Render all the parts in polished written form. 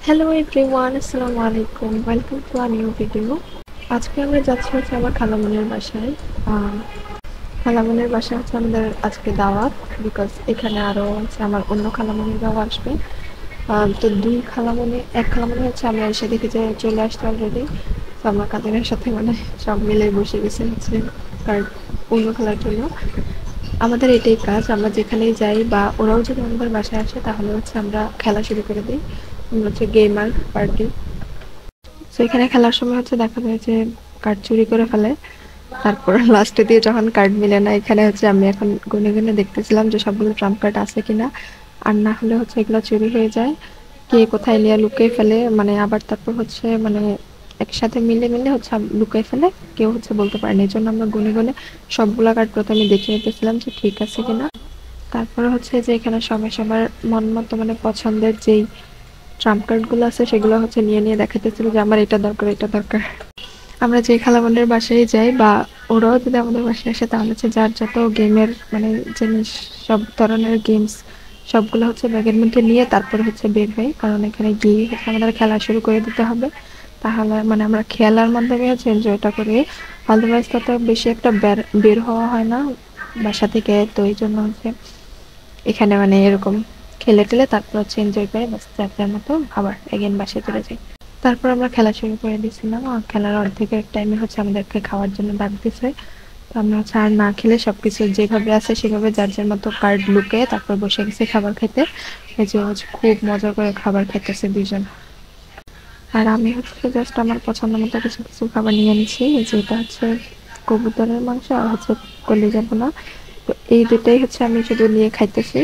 Hello everyone, আসসালামু আলাইকুম। Welcome to a new video. আজকে আমরা যাচ্ছি হচ্ছে আমার খালামণির বাসায়। খালামণির বাসায় হচ্ছে আমাদের আজকে দাওয়াত, বিকজ এখানে আরও হচ্ছে আমার অন্য খালামণিরাও আসবে। তো দুই খালামণি, এক খালামণি হচ্ছে আমরা এসে দেখি যে চলে আসছে অলরেডি। তো আমরা কাজিনের সাথে মানে সব মিলে বসে গেছি হচ্ছে কার্ড অন্য খেলার জন্য। আমাদের এটাই কাজ, আমরা যেখানেই যাই বা ওরাও যদি আমাদের বাসায় আসে তাহলে হচ্ছে আমরা খেলা শুরু করে দিই। আমরা হচ্ছে গেমার পার্টি। তো এখানে খেলার সময় হচ্ছে দেখা যায় যে কার্ড চুরি করে ফেলে। তারপর লাস্টে দিয়ে যখন কার্ড মিলে না, এখানে হচ্ছে আমি এখন গুনে গুনে দেখতেছিলাম যে সবগুলো ট্রাম্প কার্ড আছে কিনা। আর না হলে হচ্ছে এগুলো চুরি হয়ে যায়, কে কোথায় নিয়ে লুকিয়ে ফেলে, মানে আবার তারপর হচ্ছে মানে একসাথে মিলে মিলে হচ্ছে লুকিয়ে ফেলে, কেউ হচ্ছে বলতে পারে না। এই জন্য আমরা গুনে গুনে সবগুলা কার্ড প্রথমে দেখে নিতেছিলাম যে ঠিক আছে কিনা। তারপরে হচ্ছে যে এখানে সবাই সবার মন মতো মানে পছন্দের যেই ট্রাম্প কার্ডগুলো আছে সেগুলো হচ্ছে নিয়ে নিয়ে দেখাতেছিল যে আমার এটা দরকার এটা দরকার। আমরা যে খালামণির বাসায় যাই বা ওরাও যদি আমাদের বাসায় আসে তাহলে হচ্ছে যার যত গেমের মানে জিনিস, সব ধরনের গেমস সবগুলো হচ্ছে ব্যাগের মধ্যে নিয়ে তারপরে হচ্ছে বের হই, কারণ এখানে গিয়ে হচ্ছে আমাদের খেলা শুরু করে দিতে হবে। তাহলে মানে আমরা খেলার মাধ্যমে হচ্ছে এনজয়টা করি। আদারওয়াইজ তত বেশি একটা বের হওয়া হয় না বাসা থেকে। তো এই জন্য হচ্ছে এখানে মানে এরকম খেলে টেলে তারপর হচ্ছে এনজয় করে বাস যার মতো আবার এগেন বাসায় চলে যাই। তারপর আমরা খেলা শুরু করে দিয়েছিলাম, আর খেলার অর্ধেকের টাইমে হচ্ছে আমাদেরকে খাওয়ার জন্য ডাক দিছে। তো আমরা হচ্ছে আর না খেলে সবকিছু যেভাবে আছে সেভাবে যার যার মতো কার্ড লুকে তারপর বসে গেছে খাবার খেতে। এই যে হচ্ছে খুব মজা করে খাবার খেতেছে দুইজন। আর আমি হচ্ছে জাস্ট আমার পছন্দ মতো কিছু কিছু খাবার নিয়ে নিছি। এই যে এটা হচ্ছে কবুতরের মাংস আর হচ্ছে কলিজা ভুনা। তো এই দুটাই হচ্ছে আমি শুধু নিয়ে খাইতেছি।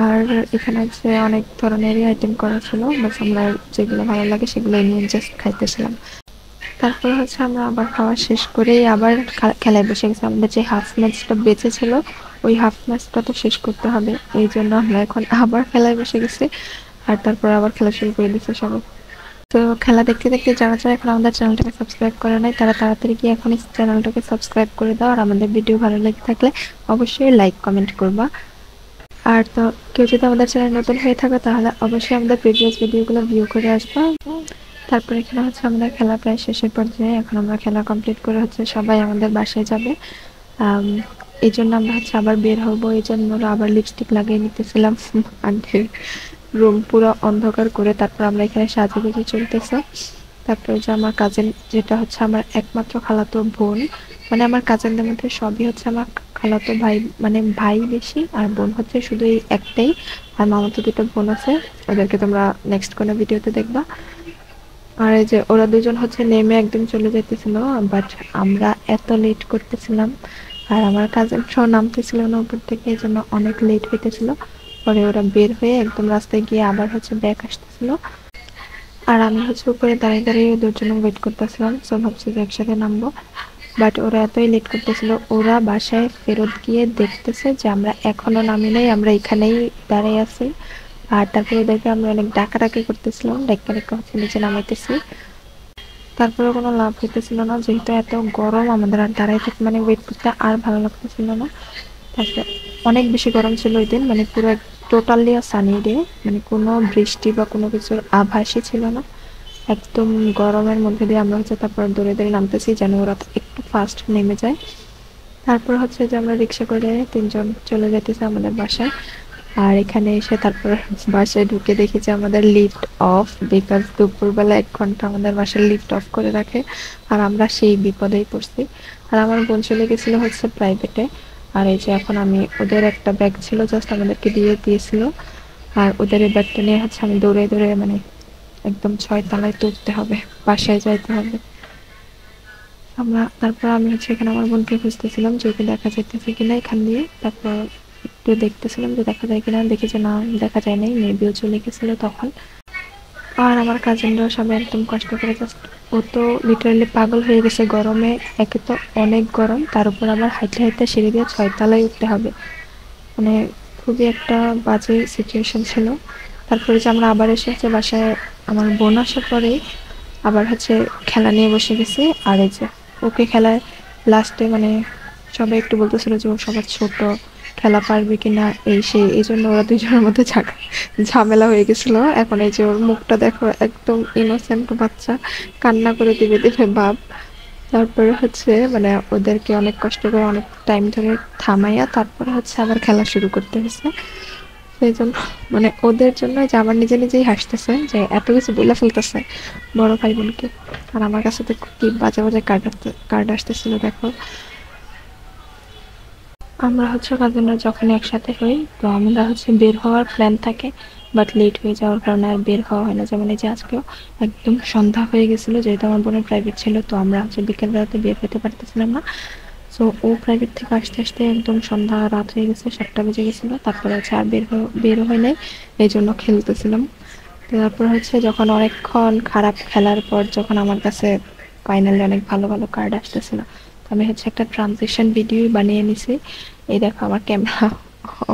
আর এখানে হচ্ছে অনেক ধরনেরই আইটেম করা ছিল, বাস আমরা যেগুলো ভালো লাগে সেগুলো নিয়ে জাস্ট খাইতেছিলাম। তারপর হচ্ছে আমরা আবার খাওয়া শেষ করেই আবার খেলায় বসে গেছি। আমাদের যে হাফ ম্যাচটা বেঁচে ছিল ওই হাফ ম্যাচটা তো শেষ করতে হবে, এই জন্য আমরা এখন আবার খেলায় বসে গেছি। আর তারপর আবার খেলা শুরু করে দিচ্ছে সবাই। তো খেলা দেখতে দেখতে যারা যারা এখন আমাদের চ্যানেলটাকে সাবস্ক্রাইব করে নাই তারা তাড়াতাড়ি গিয়ে এখন চ্যানেলটাকে সাবস্ক্রাইব করে দাও। আর আমাদের ভিডিও ভালো লেগে থাকলে অবশ্যই লাইক কমেন্ট করবা। আর তো কেউ যদি আমাদের চ্যানেল নতুন হয়ে থাকে তাহলে অবশ্যই আমাদের প্রিভিয়াস ভিডিওগুলো ভিউ করে আসবা। তারপর এখানে হচ্ছে আমাদের খেলা প্রায় শেষের পর্যায়ে, এখন আমরা খেলা কমপ্লিট করে হচ্ছে সবাই আমাদের বাসায় যাবে। এই জন্য আমরা হচ্ছে আবার বের হবো, এই জন্য আবার লিপস্টিক লাগিয়ে নিতেছিলাম আন্টির রুম পুরো অন্ধকার করে। তারপর আমরা এখানে সাজুগুজু চলতেছে। তারপরে যে আমার কাজিন, যেটা হচ্ছে আমার একমাত্র খালাতো বোন, মানে আমার কাজিনদের মধ্যে সবই হচ্ছে আমার খালাতো ভাই, মানে ভাই বেশি আর বোন হচ্ছে শুধু এই একটাই। আর মামাতো দুটো বোন আছে, ওদেরকে তোমরা নেক্সট কোনো ভিডিওতে দেখবা। আর এই যে ওরা দুজন হচ্ছে নেমে একদম চলে যেতেছিল, বাট আমরা এত লেট করতেছিলাম আর আমার কাজিনরাও নামতেছিল না উপর থেকে, এই জন্য অনেক লেট হইতেছিল। পরে ওরা বের হয়ে একদম রাস্তায় গিয়ে আবার হচ্ছে ব্যাক আসতেছিল। আর আমি হচ্ছে উপরে দাঁড়িয়ে দাঁড়িয়ে ওদের জন্য ওয়েট করতেছিলাম, সো ভাবছি যে একসাথে নামবো। বাট ওরা এতই লেট করতেছিল, ওরা বাসায় ফেরত গিয়ে দেখতেছে যে আমরা এখনো নামি নাই, আমরা এখানেই দাঁড়িয়ে আছি। আর তারপরে ওদেরকে আমরা অনেক ডাকাডাকি করতেছিলাম, ডাক্কা ডাক্কা হচ্ছে নিচে নামাইতেছি। তারপরে কোনো লাভ হইতেছিল না, যেহেতু এত গরম আমাদের আর দাঁড়াই থাকতে মানে ওয়েট করতে আর ভালো লাগতেছিল না। তারপরে অনেক বেশি গরম ছিল ওই দিন, মানে পুরো টোটালি সানি ডে, মানে কোনো বৃষ্টি বা কোনো কিছুর আভাসই ছিল না। একদম গরমের মধ্যে দিয়ে আমরা হচ্ছে তারপর দৌড়ে দৌড়ে নামতেছি যেন ওরা একটু ফাস্ট নেমে যায়। তারপর হচ্ছে যে আমরা রিক্সা করে তিনজন চলে যেতেছি আমাদের বাসায়। আর এখানে এসে তারপর বাসায় ঢুকে দেখি যে আমাদের লিফট অফ, বিকজ দুপুরবেলা 1 ঘন্টা আমাদের বাসার লিফট অফ করে রাখে। আর আমরা সেই বিপদেই পড়ছি। আর আমার বোন চলে গেছিল হচ্ছে প্রাইভেটে। আর এই যে এখন আমি, ওদের একটা ব্যাগ ছিল জাস্ট আমাদেরকে দিয়ে দিয়েছিল, আর ওদের এই ব্যাগটা নিয়ে হচ্ছে আমি দৌড়ে দৌড়ে মানে একদম 6 তলায় তুলতে হবে, বাসায় যাইতে হবে। তারপর আমি হচ্ছে এখানে আমার বোনকে খুঁজতেছিলাম যে ওকে দেখা যাইতেছে কিনা এখান দিয়ে। তারপর একটু দেখতেছিলাম যে দেখা যায় কিনা, দেখি যে না, দেখা যায় নাই, মেবিও চলে গেছিল তখন। আর আমার কাজিনরাও সবাই একদম কষ্ট করে জাস্ট, ও তো লিটারালি পাগল হয়ে গেছে গরমে। একে তো অনেক গরম, তার উপর আবার হাইটে হাইটে সিঁড়ি দিয়ে 6 তলায় উঠতে হবে, মানে খুবই একটা বাজে সিচুয়েশন ছিল। তারপরে যে আমরা আবার এসে হচ্ছে বাসায়, আমার বোন আসার পরে আবার হচ্ছে খেলা নিয়ে বসে গেছি। আর এই যে ওকে খেলায় লাস্টে মানে সবাই একটু বলতেছিল যে ও সবার ছোট, খেলা পারবে কিনা এই সেই, এই জন্য ওরা দুজনের মধ্যে ঝামেলা হয়ে গেছিল। এখন এই যে ওর মুখটা দেখো, একদম ইনোসেন্ট বাচ্চা, কান্না করে দিবে দিবে ভাব। তারপরে হচ্ছে মানে ওদেরকে অনেক কষ্ট করে অনেক টাইম ধরে থামাইয়া তারপরে হচ্ছে আবার খেলা শুরু করতে হয়েছে। সেই জন্য মানে ওদের জন্য যে আমার নিজে নিজেই হাসতেছে যে এত কিছু বলে ফেলতেছে বড় ভাই বোনকে। আর আমার কাছে তো কি বাজে বাজে কার্ড আসতেছিল দেখো। আমরা হচ্ছে কাজিনরা যখন একসাথে হই তো আমরা হচ্ছে বের হওয়ার প্ল্যান থাকে, বাট লেট হয়ে যাওয়ার কারণে আর বের হওয়া হয় না। যেমন এই যে আজকেও একদম সন্ধ্যা হয়ে গেছিলো, যেহেতু আমার বোনের প্রাইভেট ছিল তো আমরা হচ্ছে বিকেলবেলাতে বের হতে পারতেছিলাম না। সো ও প্রাইভেট থেকে আসতে আসতে একদম সন্ধ্যা রাত হয়ে গেছে, 7টা বেজে গেছিলো। তারপরে হচ্ছে আর বের হয় নাই, এই জন্য খেলতেছিলাম। তারপর হচ্ছে যখন অনেকক্ষণ খারাপ খেলার পর যখন আমার কাছে ফাইনালি অনেক ভালো ভালো কার্ড আসতেছিল, তো আমি হচ্ছে একটা ট্রানজিশন ভিডিও বানিয়ে নিছি। এই দেখো আমার ক্যামেরা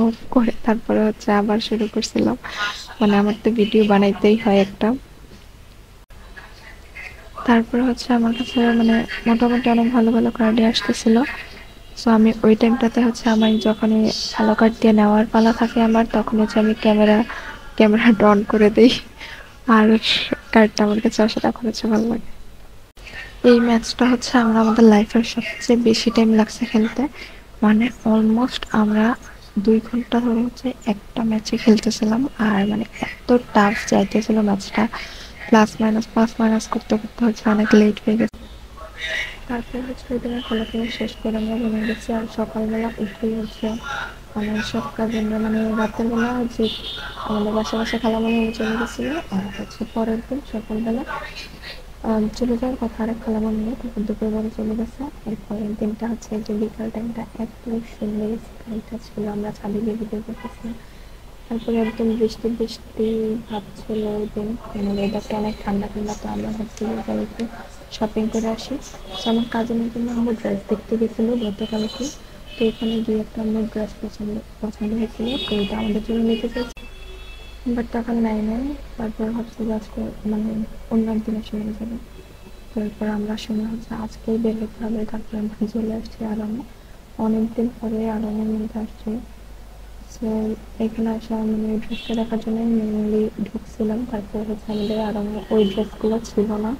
অফ করে তারপরে হচ্ছে আবার শুরু করছিলাম। মানে আমার তো ভিডিও বানাইতেই হয় একটা। তারপরে হচ্ছে আমার কাছে মানে মোটামুটি অনেক ভালো ভালো কার্ডই আসতেছিল। সো আমি ওই টাইমটাতে হচ্ছে আমার যখনই ভালো কার্ড দিয়ে নেওয়ার পালা থাকে আমার, তখন হচ্ছে আমি ক্যামেরা অন করে দিই। আর কার্ডটা আমার কাছে আসে তখন হচ্ছে ভালো লাগে। এই ম্যাচটা হচ্ছে আমরা আমাদের লাইফের সবচেয়ে বেশি টাইম লাগছে খেলতে। মানে অলমোস্ট আমরা 2 ঘন্টা ধরে হচ্ছে একটা ম্যাচে খেলতেছিলাম। আর মানে এত টাফ যাইতেছিল ম্যাচটা, প্লাস মাইনাস করতে করতে হচ্ছে অনেক লেট হয়ে গেছে। তারপর হচ্ছে ওই দিনের খেলাধুলা শেষ করে আমরা ঘুমিয়ে গেছি। আর সকালবেলা উঠেই হচ্ছে মানে সব কাজিনরা মানে রাতের বেলা যে আমাদের বাসা খেলা মনে চলে গেছিলো। আর হচ্ছে পরের দিন সকালবেলা চলে যাওয়ার কথা আরেক খালামা নিয়ে, তারপর দুপুরবেলা চলে গেছে। এরপরের দিনটা হচ্ছে যে বিকাল টাইমটা এত সুন্দর স্কাইটা ছিল, আমরা ছাদে গিয়ে ভিডিও করতেছিলাম। তারপরে একদম বৃষ্টি বৃষ্টি ভাব ছিল ওই দিন, মানে ওয়েদারটা অনেক ঠান্ডা ঠান্ডা। তো আমরা হচ্ছে একটু শপিং করে আসি। তো আমার কাজিনের জন্য আমরা ড্রেস দেখতে গেছিলো গতকালকে। তো এখানে গিয়ে একটা আমার ড্রেস পছন্দ হয়েছিল, তো এটা আমাদের জন্য নিতে চাইছি, বাট তখন নেয় নাই। তারপর ভাবছি যে আজকে মানে অন্য একদিনের সময় যাবে। তারপর আমরা শুনে হচ্ছে আজকেই বের হতে হবে। তারপর আমরা চলে আসছি আরামে, অনেকদিন পরে আরামের মধ্যে আসছি। সো এখানে আসা মানে ওই ড্রেসটা দেখার জন্য মেনলি ঢুকছিলাম। তারপর হচ্ছে আমাদের আরামে ওই ড্রেসগুলো ছিল না,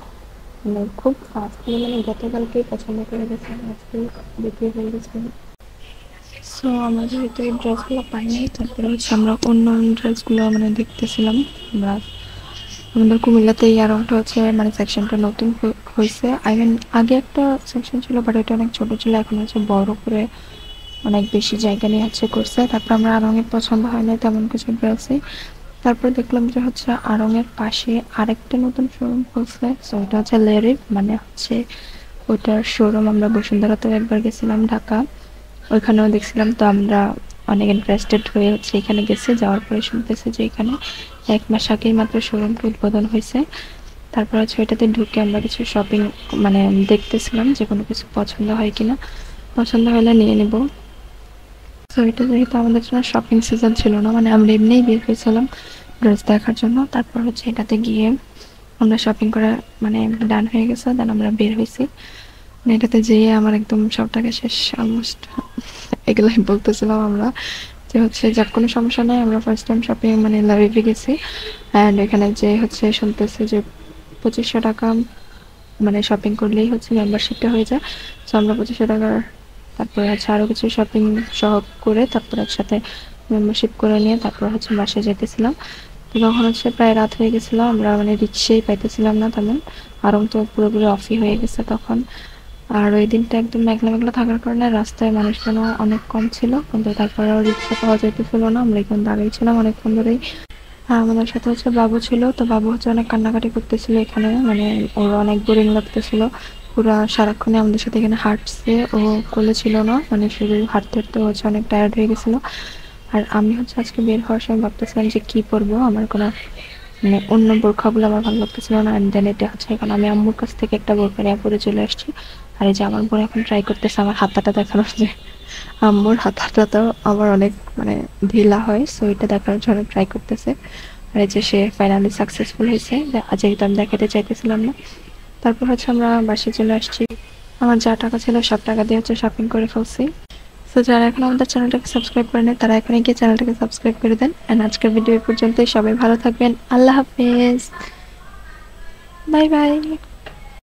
মানে খুব ফাস্টলি মানে গতকালকেই পছন্দ করে গেছে, আজকেই বিক্রি হয়ে গেছে। সো আমরা যেহেতু এই ড্রেসগুলো পাই নাই, তারপরে হচ্ছে আমরা অন্য ড্রেসগুলো মানে দেখতেছিলাম। আমরা আমাদের কুমিল্লাতে এই আরংটা হচ্ছে মানে সেকশনটা নতুন হয়েছে। আই মিন আগে একটা সেকশন ছিল বাট এটা অনেক ছোট ছিল, এখন হচ্ছে বড় করে অনেক বেশি জায়গা নিয়ে হচ্ছে করছে। তারপর আমরা আরঙের পছন্দ হয় না তেমন কিছু ড্রেসই। তারপর দেখলাম যে হচ্ছে আরঙের পাশে আরেকটা নতুন শোরুম খুলছে। সো এটা হচ্ছে লেরিভ, মানে হচ্ছে ওটার শোরুম আমরা বসুন্ধরাতে একবার গেছিলাম ঢাকা, ওইখানেও দেখছিলাম। তো আমরা অনেক ইন্টারেস্টেড হয়ে হচ্ছে এখানে গেছি। যাওয়ার পরে শুনতেছে যে এখানে 1 মাস আগেই মাত্র শোরুমটা উদ্বোধন হয়েছে। তারপর হচ্ছে এটাতে ঢুকে আমরা কিছু শপিং মানে দেখতেছিলাম যে কোনো কিছু পছন্দ হয় কিনা, পছন্দ হলে নিয়ে নেব। তো এটা যেহেতু আমাদের জন্য শপিং সিজন ছিল না, মানে আমরা এমনিই বের হয়েছিলাম ড্রেস দেখার জন্য। তারপর হচ্ছে এটাতে গিয়ে আমরা শপিং করা মানে ডান হয়ে গেছে, দেন আমরা বের হয়েছি। মানে এটাতে যেয়ে আমার একদম সব টাকা শেষ অলমোস্ট। এগুলাই বলতেছিলাম আমরা যে হচ্ছে যাক কোনো সমস্যা নেই, আমরা ফার্স্ট টাইম শপিং মানে লাভিভে গেছি। অ্যান্ড এখানে যে হচ্ছে শুনতেছে যে 2500 টাকা মানে শপিং করলেই হচ্ছে মেম্বারশিপটা হয়ে যায়। সো আমরা 2500 টাকার তারপরে হচ্ছে আরও কিছু শপিং সহ করে তারপর একসাথে মেম্বারশিপ করে নিয়ে তারপর হচ্ছে বাসায় যেতেছিলাম। তো তখন হচ্ছে প্রায় রাত হয়ে গেছিলো, আমরা মানে রিক্সাই পাইতেছিলাম না তেমন, আরং তো পুরোপুরি অফই হয়ে গেছে তখন। আর ওই দিনটা একদম মেঘলা মেঘলা থাকার কারণে রাস্তায় মানুষজনও অনেক কম ছিল, কিন্তু তারপরেও রিক্সা পাওয়া যাইতেছিল না। আমরা এখানে দাঁড়িয়েছিলাম অনেকক্ষণ ধরেই। আর আমাদের সাথে হচ্ছে বাবু ছিল, তো বাবু হচ্ছে অনেক কান্নাকাটি করতেছিল এখানে, মানে ওর অনেক বোরিং লাগতেছিল। পুরা সারাক্ষণে আমাদের সাথে এখানে হাঁটছে, ও কোলে ছিল না, মানে শুধু হাঁটতে হাঁটতে হচ্ছে অনেক টায়ার্ড হয়ে গেছিল। আর আমি হচ্ছে আজকে বের হওয়ার সময় ভাবতেছিলাম যে কি পরবো, আমার কোনো মানে অন্য বোরখাগুলো আমার ভালো লাগতেছিল না। অ্যান্ড দেন এটা হচ্ছে এখন আমি আম্মুর কাছ থেকে একটা বোরখা নিয়ে পরে চলে আসছি। আর এই যে আমার বোন এখন ট্রাই করতেছে আমার হাতাটা দেখানোর, যে আম্মুর হাতাটা তো আমার অনেক মানে ঢিলা হয়, সো এটা দেখানোর জন্য ট্রাই করতেছে। আর এই যে সে ফাইনালি সাকসেসফুল হয়েছে, যেহেতু আমি দেখাতে চাইতেছিলাম না। তারপর হচ্ছে আমরা বাসায় চলে আসছি। আমার যা টাকা ছিল সব টাকা দিয়ে হচ্ছে শপিং করে ফেলছি। সো যারা এখন আমাদের চ্যানেলটাকে সাবস্ক্রাইব করে নেয় তারা এখানে গিয়ে চ্যানেলটাকে সাবস্ক্রাইব করে দেন। অ্যান্ড আজকের ভিডিও এই পর্যন্তই। সবাই ভালো থাকবেন। আল্লাহ হাফেজ, বাই বাই।